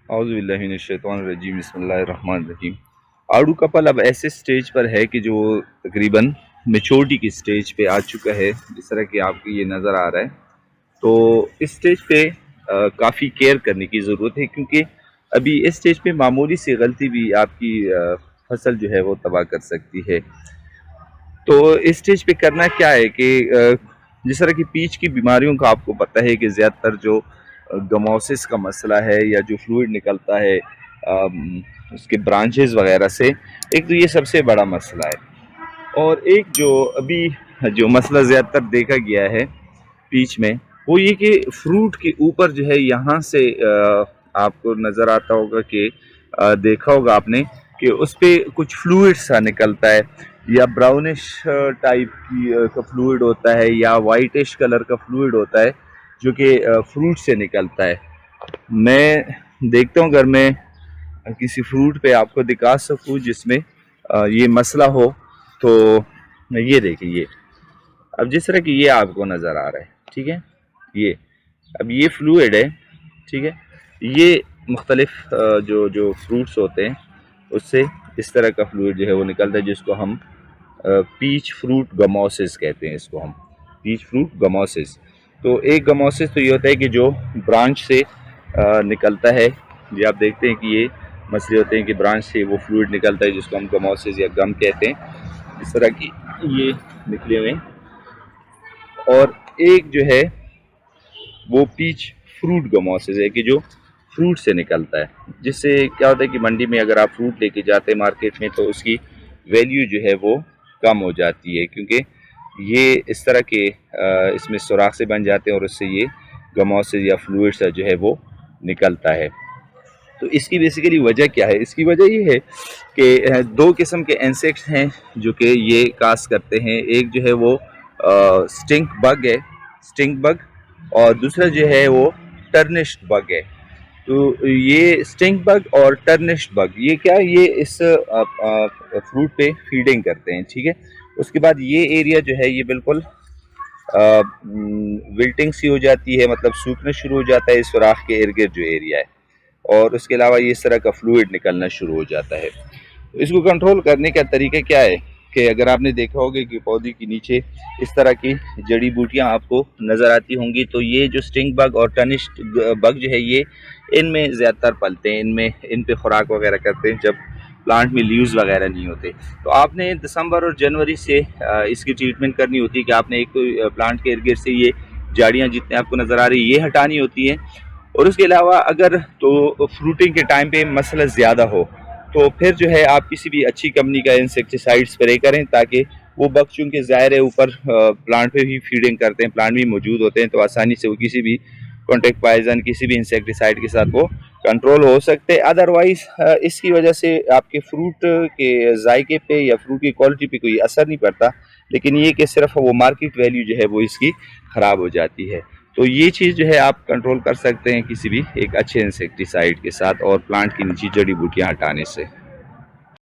औज़ुबिल्लाहिमिनश्शैतानिर्रजीम बिस्मिल्लाहिर्रहमानिर्रहीम। आड़ू का फल अब ऐसे स्टेज पर है कि जो तकरीबन मेच्योरिटी की स्टेज पे आ चुका है, जिस तरह कि आपको ये नज़र आ रहा है। तो इस स्टेज पे काफ़ी केयर करने की ज़रूरत है, क्योंकि अभी इस स्टेज पे मामूली सी गलती भी आपकी फसल जो है वो तबाह कर सकती है। तो इस स्टेज पे करना क्या है कि जिस तरह की पीच की बीमारियों का आपको पता है कि ज़्यादातर जो गमोसिस का मसला है या जो फ्लूइड निकलता है उसके ब्रांचेस वगैरह से, एक तो ये सबसे बड़ा मसला है। और एक जो अभी जो मसला ज़्यादातर देखा गया है पीच में, वो ये कि फ्रूट के ऊपर जो है यहाँ से आपको नज़र आता होगा कि देखा होगा आपने कि उस पर कुछ फ्लूइड सा निकलता है, या ब्राउनिश टाइप की का फ्लूइड होता है, या वाइटिश कलर का फ्लूइड होता है जो कि फ्रूट से निकलता है। मैं देखता हूँ अगर मैं किसी फ्रूट पे आपको दिखा सकूँ जिसमें ये मसला हो, तो ये देखिए, ये अब जिस तरह की ये आपको नज़र आ रहा है, ठीक है, ये अब ये फ्लूइड है, ठीक है। ये मुख्तलिफ जो जो फ्रूट्स होते हैं उससे इस तरह का फ्लूइड जो है वो निकलता है, जिसको हम पीच फ्रूट गमोसिस कहते हैं। इसको हम पीच फ्रूट गमोसिस। तो एक गमोसिस तो ये होता है कि जो ब्रांच से निकलता है। ये आप देखते हैं कि ये मसले होते हैं कि ब्रांच से वो फ्लूइड निकलता है, जिसको हम गमोसिस या गम कहते हैं। इस तरह की ये निकले हुए हैं। और एक जो है वो पीच फ्रूट गमोसिस है कि जो फ्रूट से निकलता है, जिससे क्या होता है कि मंडी में अगर आप फ्रूट लेके जाते हैं मार्केट में, तो उसकी वैल्यू जो है वो कम हो जाती है, क्योंकि ये इस तरह के इसमें सुराख से बन जाते हैं और उससे ये गमोसिस या फ्लूइड सा जो है वो निकलता है। तो इसकी बेसिकली वजह क्या है? इसकी वजह ये है कि दो किस्म के इंसेक्ट्स हैं जो कि ये कास करते हैं। एक जो है वो स्टिंक बग है, स्टिंक बग, और दूसरा जो है वो टर्निश्ड बग है। तो ये स्टिंक बग और टर्निश्ड बग, ये क्या, ये इस फ्रूट पे फीडिंग करते हैं, ठीक है। उसके बाद ये एरिया जो है ये बिल्कुल विल्टिंग सी हो जाती है, मतलब सूखना शुरू हो जाता है इस सुराख के इर्द गिर्द जो एरिया है। और उसके अलावा ये इस तरह का फ्लूइड निकलना शुरू हो जाता है। तो इसको कंट्रोल करने का तरीका क्या है कि अगर आपने देखा होगा कि पौधे के नीचे इस तरह की जड़ी बूटियां आपको नज़र आती होंगी, तो ये जो स्टिंग बग और टर्निश्ड बग जो है ये इनमें ज़्यादातर पलते हैं, इनमें इन पे खुराक वगैरह करते हैं जब प्लांट में लीव्स वगैरह नहीं होते। तो आपने दिसंबर और जनवरी से इसकी ट्रीटमेंट करनी होती है कि आपने एक तो प्लांट के इर्द गिर्द से ये झाड़ियाँ जितने आपको नज़र आ रही है ये हटानी होती है। और उसके अलावा अगर तो फ्रूटिंग के टाइम पे मसला ज़्यादा हो, तो फिर जो है आप किसी भी अच्छी कंपनी का इंसेक्टिसाइड स्प्रे करें, ताकि वो बग चूँकि ज़ाहिर है ऊपर प्लांट पे भी फीडिंग करते हैं, प्लांट भी मौजूद होते हैं, तो आसानी से वो किसी भी कॉन्टेक्ट पॉइजन किसी भी इंसेक्टिसाइड के साथ वो कंट्रोल हो सकते हैं। अदरवाइज़ इसकी वजह से आपके फ्रूट के जायके पे या फ्रूट की क्वालिटी पे कोई असर नहीं पड़ता, लेकिन ये कि सिर्फ वो मार्केट वैल्यू जो है वो इसकी ख़राब हो जाती है। तो ये चीज़ जो है आप कंट्रोल कर सकते हैं किसी भी एक अच्छे इंसेक्टिसाइड के साथ और प्लांट की नीचे जड़ी बूटियाँ हटाने से।